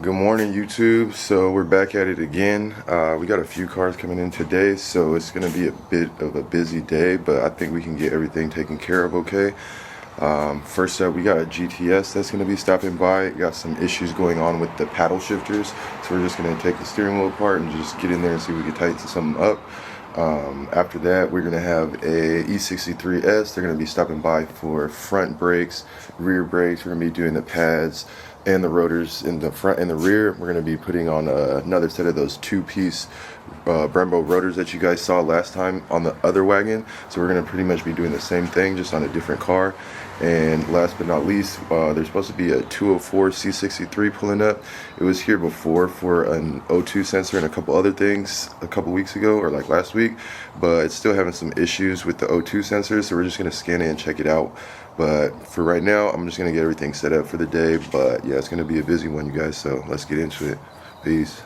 Good morning, YouTube. So we're back at it again. We got a few cars coming in today, so it's going to be a bit of a busy day, but I think we can get everything taken care of okay. First up, we got a GTS that's going to be stopping by. Got some issues going on with the paddle shifters, so we're just going to take the steering wheel apart and just get in there and see if we can tighten something up. After that, we're going to have a E63s. They're going to be stopping by for front brakes, rear brakes. We're going to be doing the pads and the rotors in the front and the rear. We're going to be putting on another set of those two-piece Brembo rotors that you guys saw last time on the other wagon. So we're going to pretty much be doing the same thing, just on a different car. And last but not least, there's supposed to be a 204 C63 pulling up. It was here before for an O2 sensor and a couple other things a couple weeks ago, or like last week, but it's still having some issues with the O2 sensor, so we're just going to scan it and check it out. But for right now, I'm just going to get everything set up for the day. But yeah, it's going to be a busy one, you guys, so let's get into it. Peace.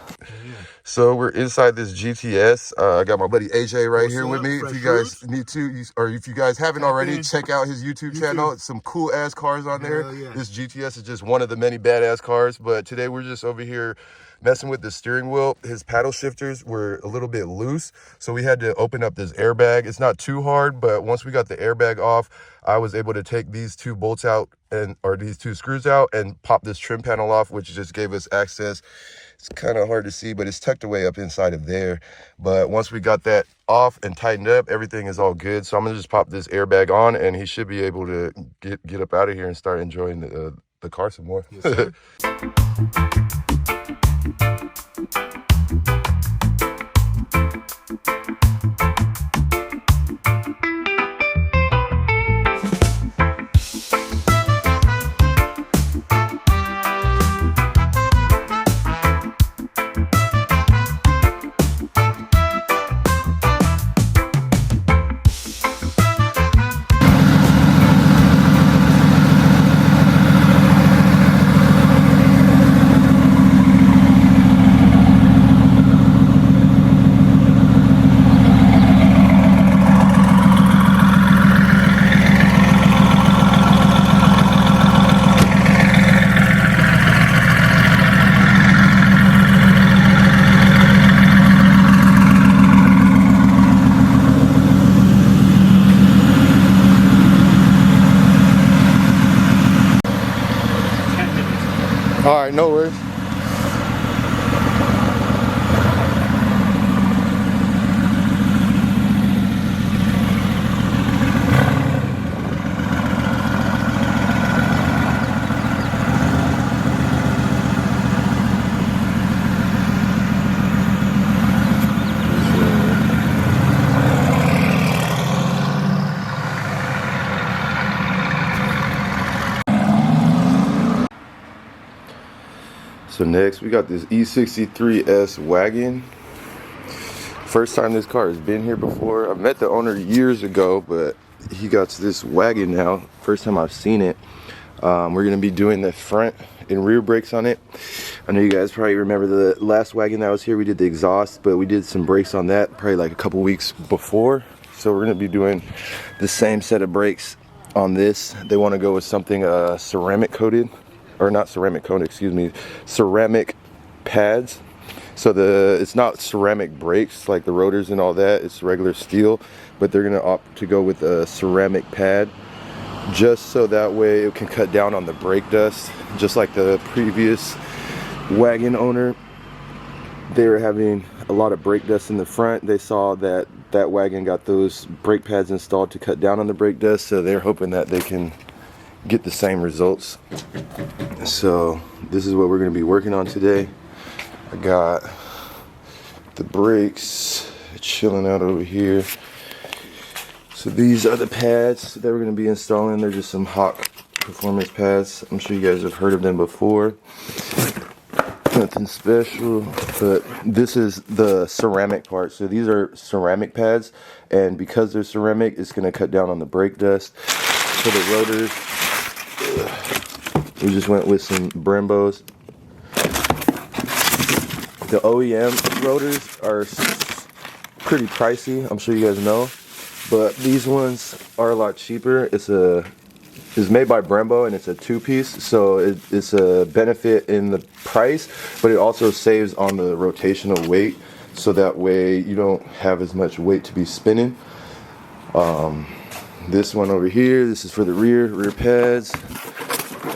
So we're inside this GTS. I got my buddy AJ right here with me. If you guys need to, or if you guys haven't already, check out his YouTube channel. It's some cool ass cars on there. This GTS is just one of the many badass cars. But today we're just over here messing with the steering wheel. His paddle shifters were a little bit loose, so we had to open up this airbag. It's not too hard, but once we got the airbag off, I was able to take these two bolts out or these two screws out and pop this trim panel off, which just gave us access. It's kind of hard to see, but it's tucked away up inside of there. But once we got that off and tightened up, everything is all good. So I'm gonna just pop this airbag on, and he should be able to get up out of here and start enjoying the car some more. Yes, sir. All right, no worries. So next we got this E63s Wagon. First time this car has been here before. I met the owner years ago, but he got this wagon now. First time I've seen it. We're gonna be doing the front and rear brakes on it. I know you guys probably remember the last wagon that was here. We did the exhaust, but we did some brakes on that probably like a couple weeks before. So we're gonna be doing the same set of brakes on this. They want to go with something ceramic coated. Or not ceramic coated, excuse me, ceramic pads. So it's not ceramic brakes like the rotors and all that, it's regular steel, but they're gonna opt to go with a ceramic pad, just so that way it can cut down on the brake dust. Just like the previous wagon owner, they were having a lot of brake dust in the front. They saw that that wagon got those brake pads installed to cut down on the brake dust, so they're hoping that they can get the same results. So this is what we're going to be working on today. I got the brakes chilling out over here. So these are the pads that we're going to be installing. They're just some Hawk performance pads. I'm sure you guys have heard of them before. Nothing special, but this is the ceramic part. So these are ceramic pads, and because they're ceramic, it's going to cut down on the brake dust. For the rotors, we just went with some Brembos. The OEM rotors are pretty pricey, I'm sure you guys know, but these ones are a lot cheaper. It's a is made by Brembo, and it's a two-piece, so it's a benefit in the price, but it also saves on the rotational weight, so that way you don't have as much weight to be spinning. This one over here, this is for the rear pads,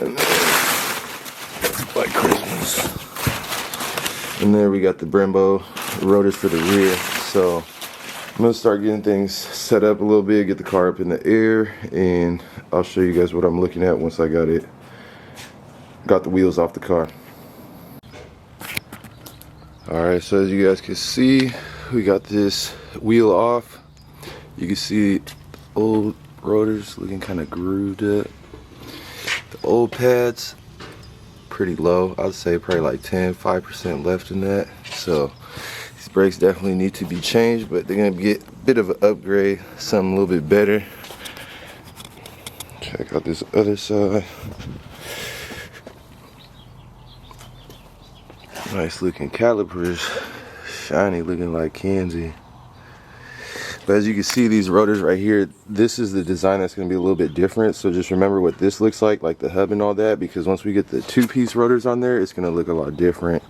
and like Christmas. And there we got the Brembo rotors for the rear. So I'm gonna start getting things set up a little bit, get the car up in the air, and I'll show you guys what I'm looking at once I got the wheels off the car. Alright, so as you guys can see, we got this wheel off. You can see the old rotors looking kind of grooved up. The old pads pretty low. I'd say probably like 5% left in that. So these brakes definitely need to be changed, but they're gonna get a bit of an upgrade, something a little bit better. Check out this other side. Nice looking calipers, shiny, looking like candy. But as you can see, these rotors right here, this is the design that's going to be a little bit different. So just remember what this looks like the hub and all that, because once we get the two-piece rotors on there, it's going to look a lot different.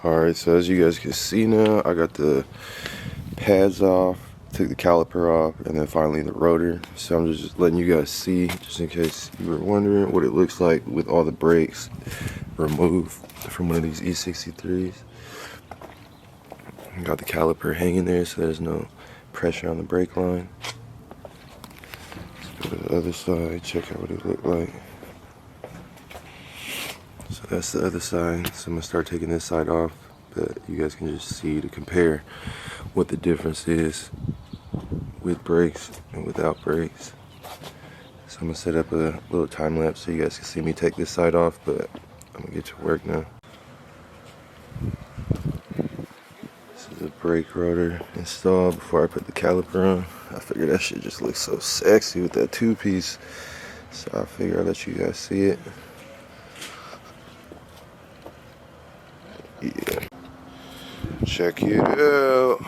Alright, so as you guys can see now, I got the pads off, took the caliper off, and then finally the rotor. So I'm just letting you guys see, just in case you were wondering what it looks like with all the brakes removed from one of these E63s. Got the caliper hanging there so there's no pressure on the brake line. Let's go to the other side, check out what it looked like. So that's the other side. So I'm gonna start taking this side off, but you guys can just see to compare what the difference is with brakes and without brakes. So I'm gonna set up a little time lapse so you guys can see me take this side off, but I'm gonna get to work now. This is a brake rotor installed before I put the caliper on. I figured that shit just looks so sexy with that two-piece, so I figured I'll let you guys see it. Yeah, check it out.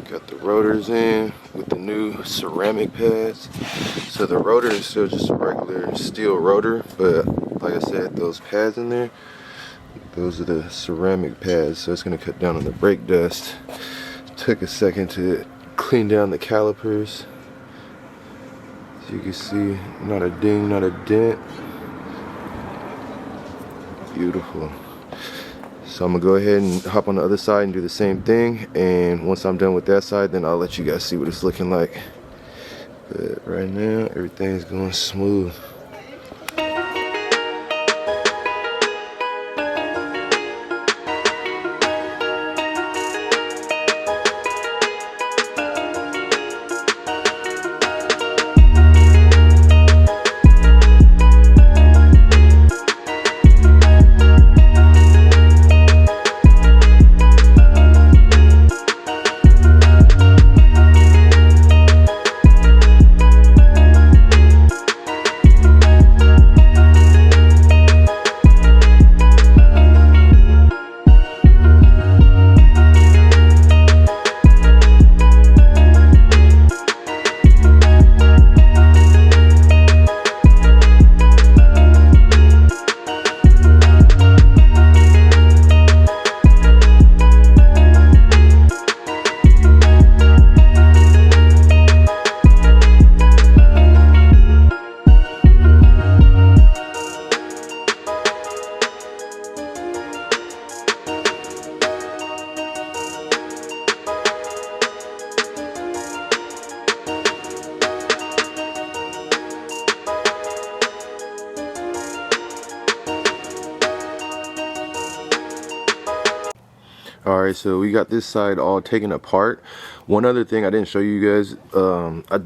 Got the rotors in with the new ceramic pads. So the rotor is still just a regular steel rotor, but like I said, those pads in there, those are the ceramic pads, so it's going to cut down on the brake dust. Took a second to clean down the calipers. As you can see, not a ding, not a dent. Beautiful. So I'm gonna go ahead and hop on the other side and do the same thing, and once I'm done with that side, then I'll let you guys see what it's looking like. But right now everything's going smooth. Alright, so we got this side all taken apart. One other thing I didn't show you guys, I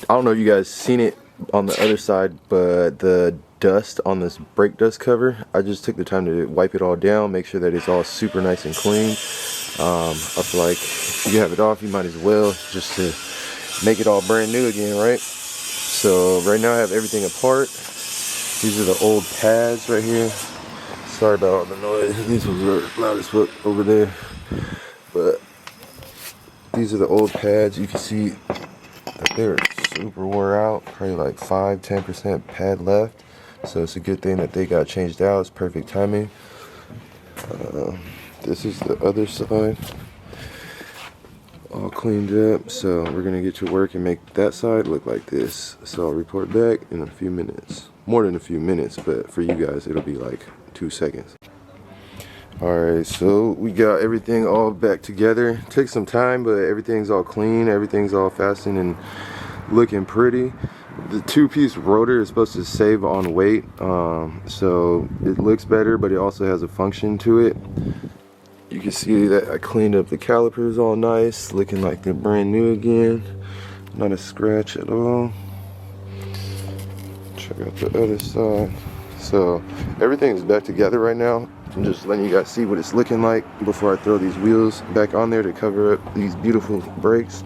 don't know if you guys seen it on the other side, but the dust on this brake dust cover, I just took the time to wipe it all down, make sure that it's all super nice and clean. I feel like if you have it off, you might as well, just to make it all brand new again, right? So right now I have everything apart. These are the old pads right here. Sorry about all the noise. These ones are loud as fuck over there. But These are the old pads. You can see that they're super wore out, probably like 5-10% pad left. So it's a good thing that they got changed out. It's perfect timing. This is the other side, all cleaned up. So we're gonna get to work and make that side look like this. So I'll report back in a few minutes. More than a few minutes, but for you guys it'll be like 2 seconds. Alright, so we got everything all back together. Took some time, but everything's all clean, everything's all fastened and looking pretty. The 2-piece rotor is supposed to save on weight, so it looks better, but it also has a function to it. You can see that I cleaned up the calipers all nice, looking like they're brand new again. Not a scratch at all. Check out the other side. So everything is back together right now. I'm just letting you guys see what it's looking like before I throw these wheels back on there to cover up these beautiful brakes.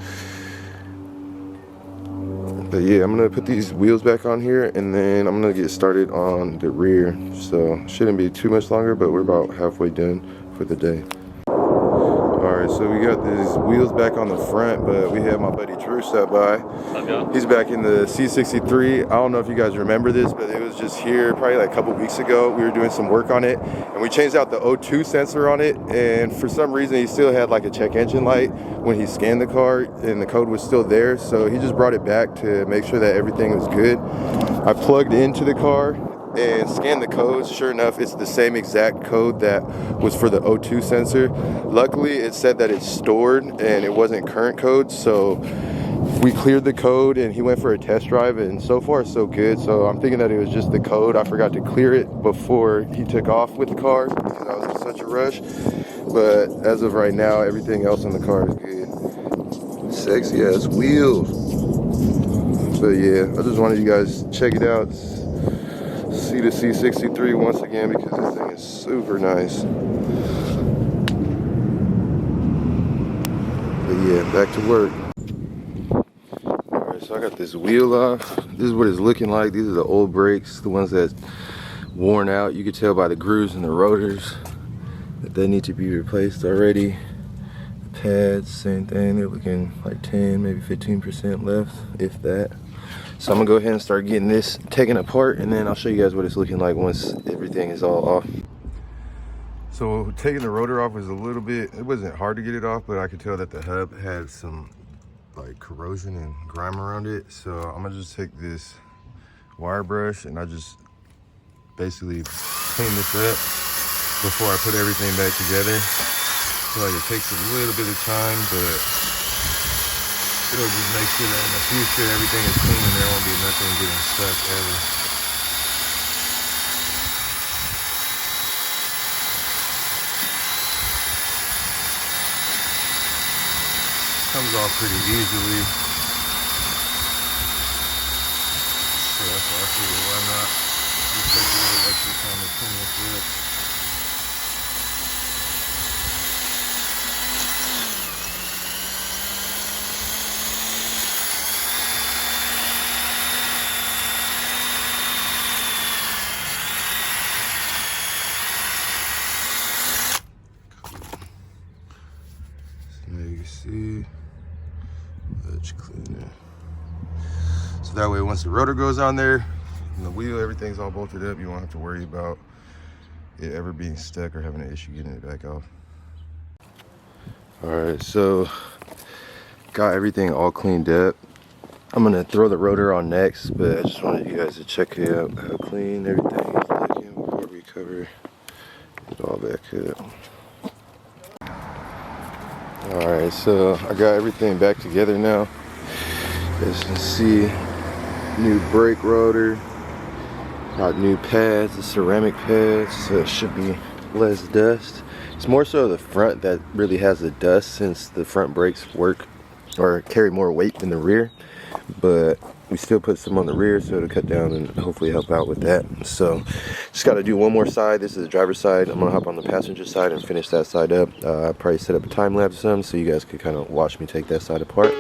But yeah, I'm gonna put these wheels back on here and then I'm gonna get started on the rear. So shouldn't be too much longer, but we're about halfway done for the day. Alright, so we got these wheels back on the front, but we have my buddy Drew stop by. He's back in the C63. I don't know if you guys remember this, but it was just here probably like a couple weeks ago. We were doing some work on it and we changed out the O2 sensor on it, and for some reason he still had like a check engine light when he scanned the car and the code was still there. So he just brought it back to make sure that everything was good. I plugged into the car and scanned the codes. Sure enough, it's the same exact code that was for the O2 sensor. Luckily, it said that it's stored and it wasn't current code, so we cleared the code and he went for a test drive, and so far so good. So I'm thinking that it was just the code. I forgot to clear it before he took off with the car because I was in such a rush. But as of right now, everything else in the car is good. Sexy ass wheels. But yeah, I just wanted you guys to check it out. See the C63 once again because this thing is super nice. But yeah, back to work. Alright, so I got this wheel off. This is what it's looking like. These are the old brakes, the ones that's worn out. You can tell by the grooves and the rotors that they need to be replaced already. The pads, same thing. They're looking like 10, maybe 15% left, if that. So I'm gonna go ahead and start getting this taken apart, and then I'll show you guys what it's looking like once everything is all off. So taking the rotor off was a little bit, it wasn't hard to get it off, but I could tell that the hub had some like corrosion and grime around it. So I'm gonna just take this wire brush and I just basically clean this up before I put everything back together. I feel like it takes a little bit of time, but it'll just make sure that in the future everything is clean and there won't be nothing getting stuck ever. Comes off pretty easily. So that's why I figured why not just take a little extra time to clean this up. You can see, much cleaner. So that way, once the rotor goes on there and the wheel, everything's all bolted up, you won't have to worry about it ever being stuck or having an issue getting it back off. All right, so got everything all cleaned up. I'm gonna throw the rotor on next, but I just wanted you guys to check out how clean everything is looking before we cover it all back up. Alright, so I got everything back together now. As you can see, new brake rotor, got new pads, the ceramic pads, so it should be less dust. It's more so the front that really has the dust, since the front brakes work or carry more weight than the rear, but we still put some on the rear so it'll cut down and hopefully help out with that. So just got to do one more side. This is the driver's side. I'm gonna hop on the passenger side and finish that side up. I probably set up a time lapse some so you guys could kind of watch me take that side apart.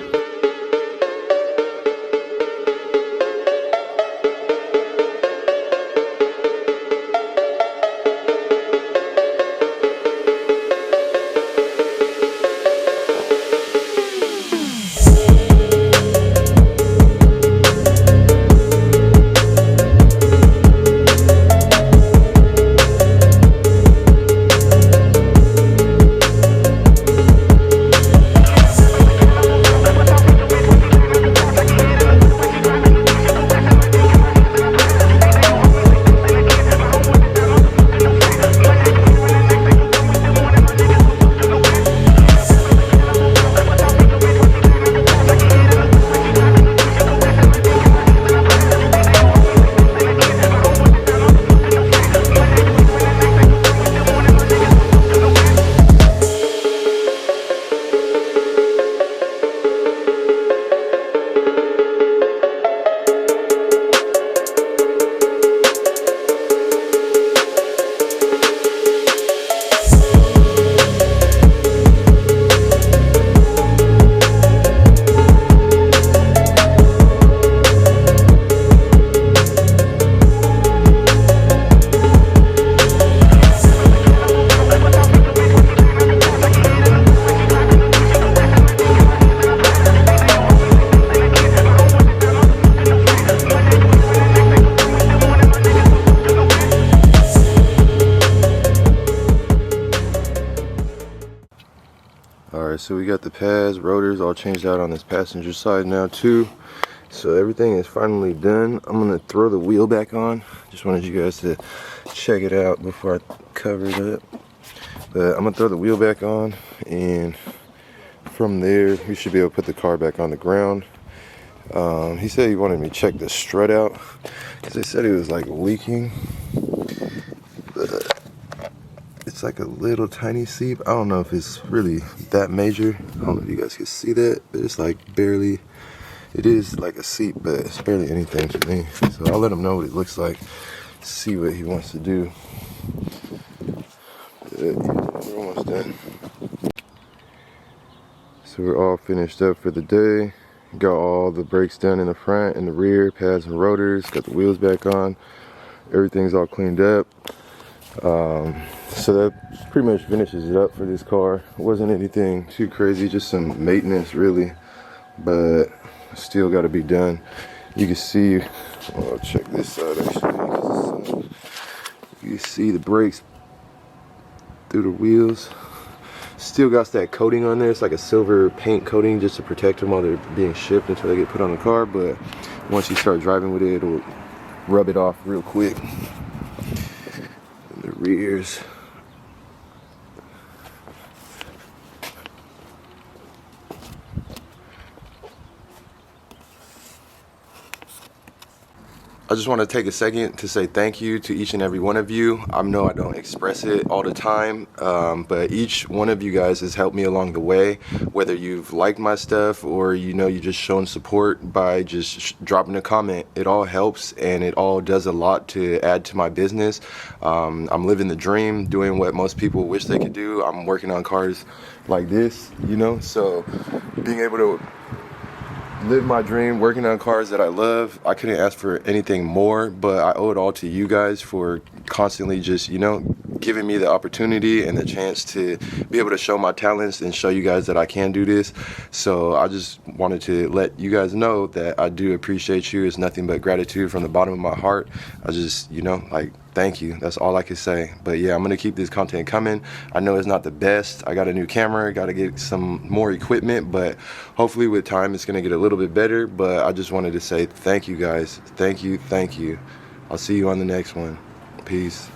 so we got the pads, rotors all changed out on this passenger side now too. So everything is finally done. I'm gonna throw the wheel back on. Just wanted you guys to check it out before I cover it up. But I'm gonna throw the wheel back on, and from there we should be able to put the car back on the ground. He said he wanted me to check the strut out because they said it was like leaking. But it's like a little tiny seep. I don't know if it's really that major. I don't know if you guys can see that, but it's like barely. It is like a seep, but it's barely anything to me. So I'll let him know what it looks like, see what he wants to do. But we're almost done. So we're all finished up for the day. Got all the brakes done in the front and the rear, pads and rotors. Got the wheels back on. Everything's all cleaned up. So that pretty much finishes it up for this car. It wasn't anything too crazy, just some maintenance really, but still got to be done. You can see, I'll check this side actually. You can see the brakes through the wheels. Still got that coating on there. It's like a silver paint coating just to protect them while they're being shipped until they get put on the car, but once you start driving with it, it'll rub it off real quick. And the rears. I just want to take a second to say thank you to each and every one of you. I know I don't express it all the time, but each one of you guys has helped me along the way. Whether you've liked my stuff or you just shown support by just dropping a comment, it all helps and it all does a lot to add to my business. I'm living the dream, doing what most people wish they could do. I'm working on cars like this, so being able to live my dream, working on cars that I love. I couldn't ask for anything more, but I owe it all to you guys for constantly just, giving me the opportunity and the chance to be able to show my talents and show you guys that I can do this. So I just wanted to let you guys know that I do appreciate you. It's nothing but gratitude from the bottom of my heart. I just, thank you. That's all I can say. But yeah, I'm going to keep this content coming. I know it's not the best. I got a new camera, got to get some more equipment, but hopefully with time it's going to get a little bit better. But I just wanted to say thank you guys. Thank you. Thank you. I'll see you on the next one. Peace.